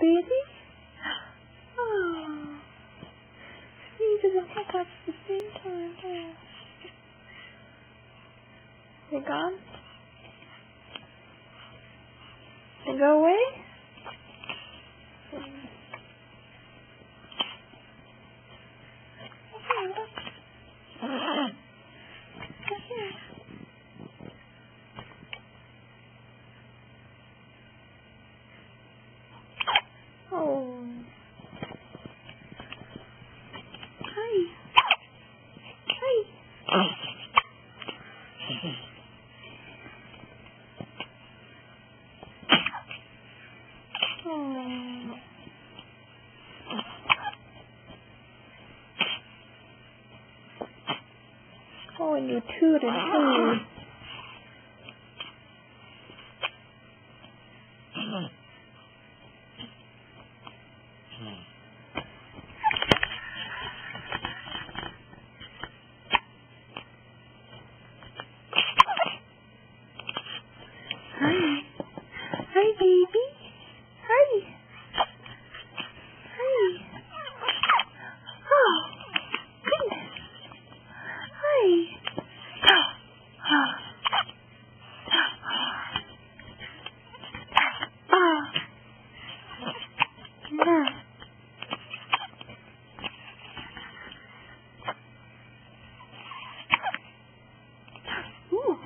baby? Oh. Sneezes and hiccups at the same time. Oh. They gone? They go away? Oh. Hi. Hi. Oh. Oh, and you toot and food. Hi. Hi, baby. Hi. Hi. Oh, goodness. Hi. Yeah. Ooh.